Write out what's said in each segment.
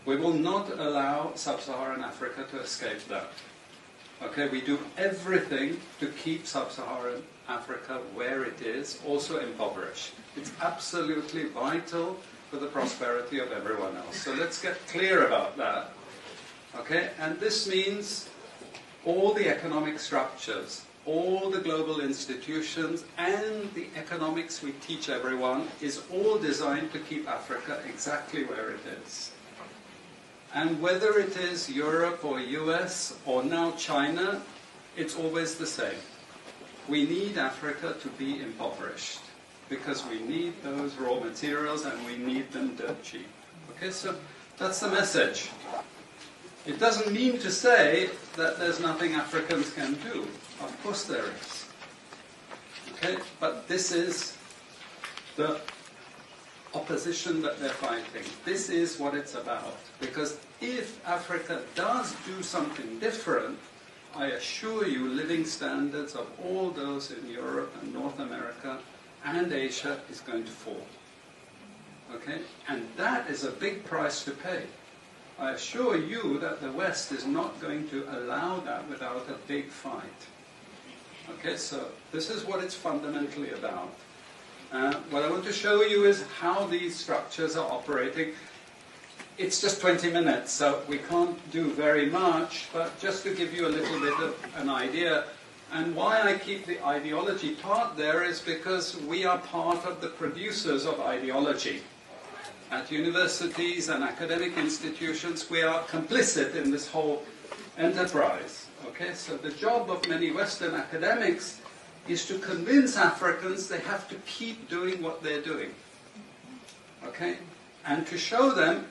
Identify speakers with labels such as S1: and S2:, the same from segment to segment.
S1: We will not allow sub-Saharan Africa to escape that. Okay, we do everything to keep sub-Saharan Africa where it is, also impoverished. It's absolutely vital for the prosperity of everyone else. So let's get clear about that. Okay, and this means all the economic structures, all the global institutions, and the economics we teach everyone is all designed to keep Africa exactly where it is. And whether it is Europe or US or now China, it's always the same. We need Africa to be impoverished because we need those raw materials and we need them dirt cheap. Okay, so that's the message. It doesn't mean to say that there's nothing Africans can do. Of course there is. Okay, but this is the opposition that they're fighting. This is what it's about. Because if Africa does do something different, I assure you living standards of all those in Europe and North America and Asia is going to fall. Okay? And that is a big price to pay. I assure you that the West is not going to allow that without a big fight. Okay, so this is what it's fundamentally about. What I want to show you is how these structures are operating. It's just 20 minutes, so we can't do very much, but just to give you a little bit of an idea. And why I keep the ideology part there is because we are part of the producers of ideology. At universities and academic institutions, we are complicit in this whole enterprise. Okay, so the job of many Western academics is to convince Africans they have to keep doing what they're doing. Okay, and to show them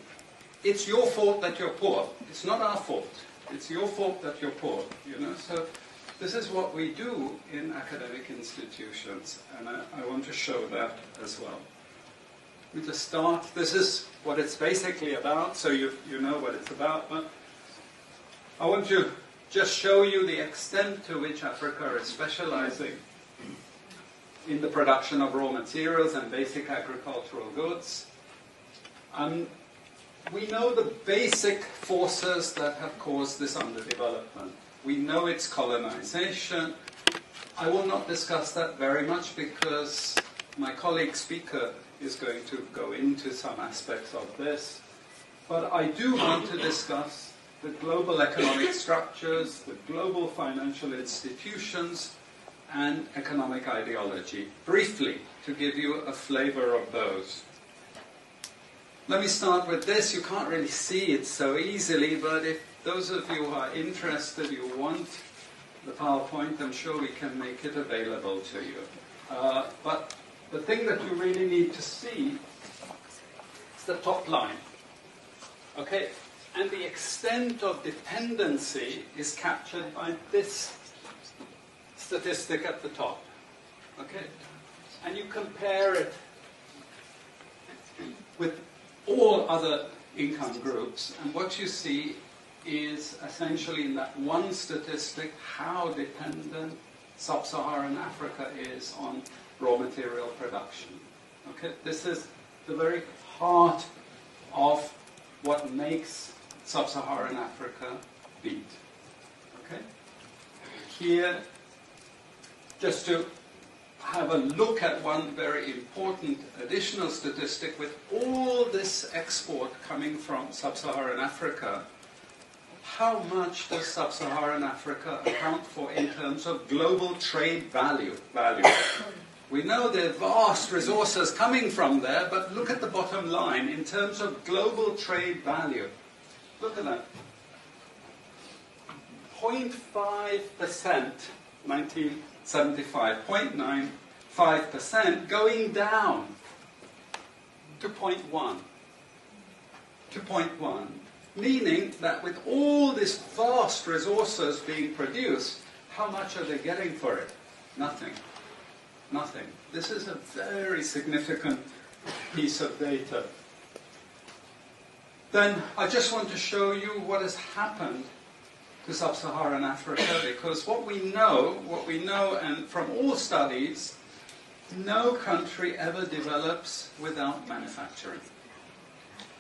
S1: it's your fault that you're poor. It's not our fault. It's your fault that you're poor. You know, so this is what we do in academic institutions, and I want to show that as well. We just start. This is what it's basically about, so you know what it's about. But I want to just show you the extent to which Africa is specializing in the production of raw materials and basic agricultural goods. We know the basic forces that have caused this underdevelopment. We know it's colonization. I will not discuss that very much because my colleague speaker is going to go into some aspects of this. But I do want to discuss the global economic structures, the global financial institutions, and economic ideology, briefly, to give you a flavor of those. Let me start with this. You can't really see it so easily, but if those of you who are interested, you want the PowerPoint, I'm sure we can make it available to you. But the thing that you really need to see is the top line. Okay? And the extent of dependency is captured by this statistic at the top. Okay? And you compare it with all other income groups, and what you see is essentially in that one statistic how dependent sub-Saharan Africa is on raw material production. Okay? This is the very heart of what makes sub-Saharan Africa beat. Okay? Here, just to have a look at one very important additional statistic, with all this export coming from sub-Saharan Africa, how much does sub-Saharan Africa account for in terms of global trade value? We know there are vast resources coming from there, but look at the bottom line in terms of global trade value. Look at that. 0.5%, 1975, 0.95%, going down to 0.1. To 0.1. Meaning that with all these vast resources being produced, how much are they getting for it? Nothing. Nothing. This is a very significant piece of data. Then I just want to show you what has happened to sub-Saharan Africa, because what we know, and from all studies, no country ever develops without manufacturing.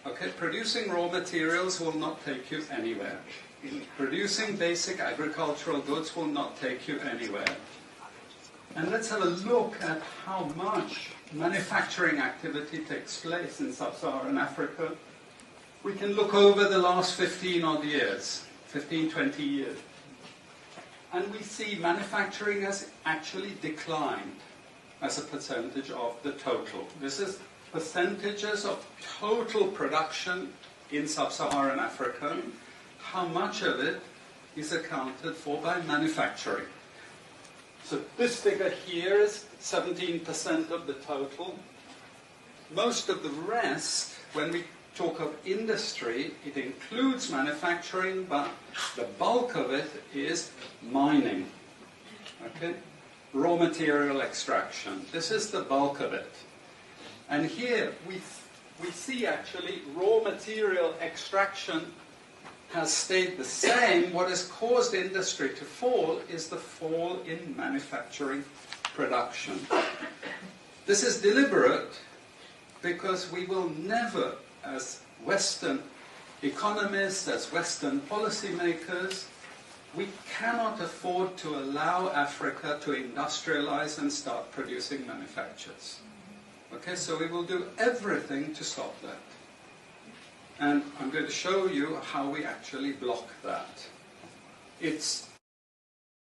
S1: Okay, producing raw materials will not take you anywhere. Producing basic agricultural goods will not take you anywhere. And let's have a look at how much manufacturing activity takes place in sub-Saharan Africa. We can look over the last 15 odd years, 15, 20 years. And we see manufacturing has actually declined as a percentage of the total. This is percentages of total production in sub-Saharan Africa. How much of it is accounted for by manufacturing? So this figure here is 17% of the total. Most of the rest, when we talk of industry, it includes manufacturing, but the bulk of it is mining. Okay? Raw material extraction. This is the bulk of it. And here we see actually raw material extraction has stayed the same. What has caused industry to fall is the fall in manufacturing production. This is deliberate because we will never, as Western economists, as Western policymakers, we cannot afford to allow Africa to industrialize and start producing manufactures. Okay, so we will do everything to stop that. And I'm going to show you how we actually block that. It's